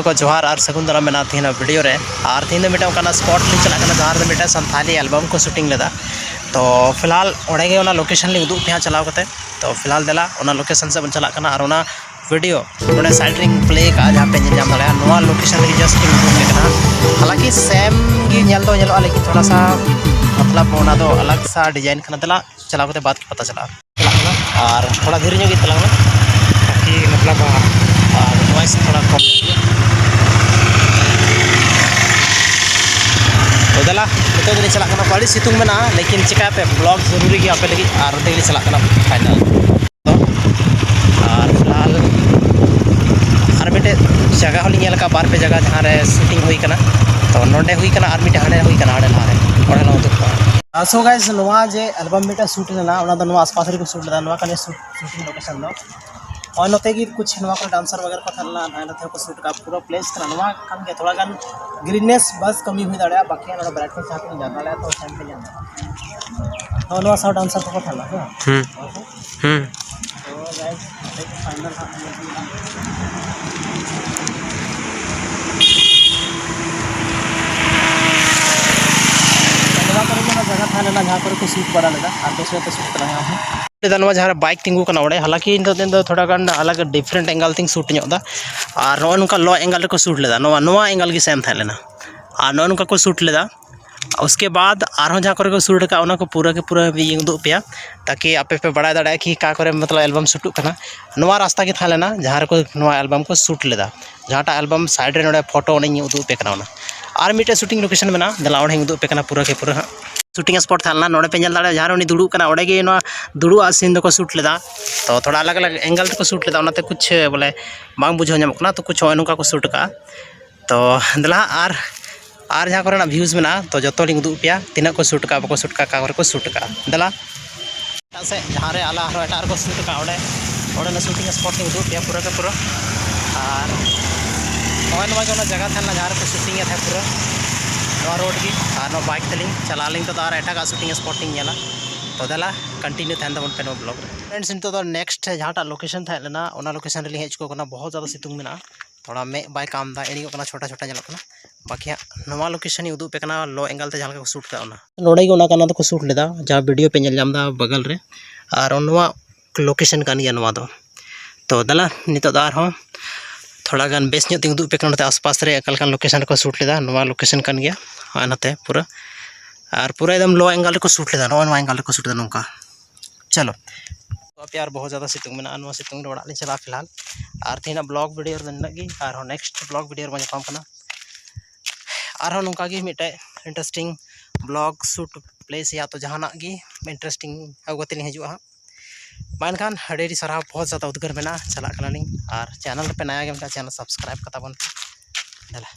को जोहार और सगुन दाराम मेना थीना वीडियो रे और तीन मिटे ओकाना स्पॉट लिंग चला कना जहां मिटे संथाली एल्बम को शूटिंग लेदा। तो फिलहाल ओडे गे ओना लोकेशन लिंग उदुग पे चलाव कते। तो फिलहाल देला ओना लोकेशन से बन चला कना और ओना वीडियो ओडे साइड रिंग प्ले का जहां पे जाम दाड़ा नोआ लोकेशन लिंग जस्ट लिंग उदुग कना। हालांकि सेम गी नेल दो नेलो लेकिन थोड़ा सा मतलब ओना दो अलग सा डिजाइन कना देला चलाव कते बात की पता चला और थोड़ा धीरे ᱧᱚᱜ ᱜᱮ तलांग ताकि मतलब नॉइस थोड़ा कम। तो दला नितो दिन चला कना बड़ी सितुंग में ना लेकिन चिकाते ब्लॉग जरूरी गया पे लगी और तेली चला कना फाइनल। तो और फिलहाल और मिटे जगह होली नेल का बार पे जगह जहां रे शूटिंग हुई कना। तो नोडे हुई कना और मिटे हाने हुई कना हाडे लारे ओडे लो तो सो गाइस नोआ जे एल्बम मिटे शूट लेना ओना दो नोआ आसपास रे को शूट लेदा नोआ कने शूटिंग लोकेशन दो और नोते की कुछ नोआ को डांसर वगैरह को थलना नते को शूट का पूरा प्लेस कना नोआ कम के थोड़ा गन ग्रीननेस बस कमी हुई दाड़ा बाकी ना ब्राइटनेस चाहते जा दाड़ा तो सेम पे जाना तो नोआ साउंड डांसर को थलना तो गाइस फाइनल जगह था लेना जहाँ पर शूट बड़ा लगा और दूसरे तो शूट करा जहाँ बाइक तिंगू कना ओडे। हालांकि इन दिन थोड़ा गान अलग डिफरेंट एंगल तिंग शूट ᱧᱚᱜ दा और नो नुका लो एंगल को शूट लेदा नोआ एंगल की सेम था लेना और नो नुका को शूट लेदा। उसके बाद आरो जहाँ को शूट का उना को पूरा के पूरा भी उदुग पे ताकि आपे पे बड़ा दाड़ा कि का करे मतलब एल्बम शूट कना नोआ रास्ता की था लेना जहाँ को नोआ एल्बम को शूट लेदा जहाँटा एल्बम साइड रे नोडे फोटो ओने उदुग पे कना और मिटे शूटिंग लोकेशन में ना दला ओडे उदुग पे कना पूरा के पूरा शूटिंग स्पॉट था नोडे पे जल दाड़ा जहाँ उनी दुड़ू कना ओडे गे नो दुड़ू आ सीन को शूट लेदा। तो थोड़ा अलग अलग एंगल को शूट लेदा उनाते कुछ बोले बांग बुझाव ᱧᱟᱢᱚᱜ कना तो कुछ नुका को शूट का। तो दला और जहाँ को व्यूज में तो जो लिंग उदुग पे तीना को शूट का बको शूट का को शूट का दला से जहाँ रे आला एटार को शूट का ओडे ओडे शूटिंग स्पॉट लिंग उदुग पे पूरा के पूरा और नवा जगह था जहाँ को शूटिंग था पूरा रोड की और बाइक तलिंग चला लिंग तो एटा शूटिंग स्पॉटिंग नेला। तो दला कंटिन्यू तहन तबन पे ब्लॉग फ्रेंड्स नितो तो नेक्स्ट जहाँ लोकेशन था लेना ओना लोकेशन रे हेज को बहुत ज़्यादा सितुंग में थोड़ा मे बाय काम दा एड़ी को छोटा छोटा जलक बाकी नवा लोकेशन ही उदुग पे कना लो एंगल ते जहाँ को शूट का नोडे गे ओना कना तो को शूट लेदा जहाँ वीडियो पे नेल जामदा बगल रे और नवा लोकेशन कान गया नवा दो। तो दला नितो दार हो थोड़ा गान बेस ᱧᱚᱜ ᱛᱤᱧ ᱩᱫᱩᱜ ᱯᱮ ᱠᱟᱱᱟ आसपास रे अकल लोकेशन को शूट लेदा नवा लोकेशन कान गया और नाते पूरा और पूरा एकदम लो एंगल को शूट लेदा नवा एंगल को शूट लेदा नोंका। चलो तो प्यार बहुत ज़्यादा सितुंग में नवा सितुंग ओड़ा लिंग चला फिलहाल और तीना ब्लॉग वीडियो रे और नेक्स्ट ब्लॉग वीडियो रे ᱧᱟᱯᱟᱢ कना और नोंका गी मिटे इंटरेस्टिंग ब्लॉग शूट प्लेस या तो जहाना गी इंटरेस्टिंग अगुते लिंग हजुआ मानखान अड़ी साराव बहुत ज़्यादा उद्गार में चला और चैनल पे नया गेम का चैनल सब्सक्राइब कता बन दला।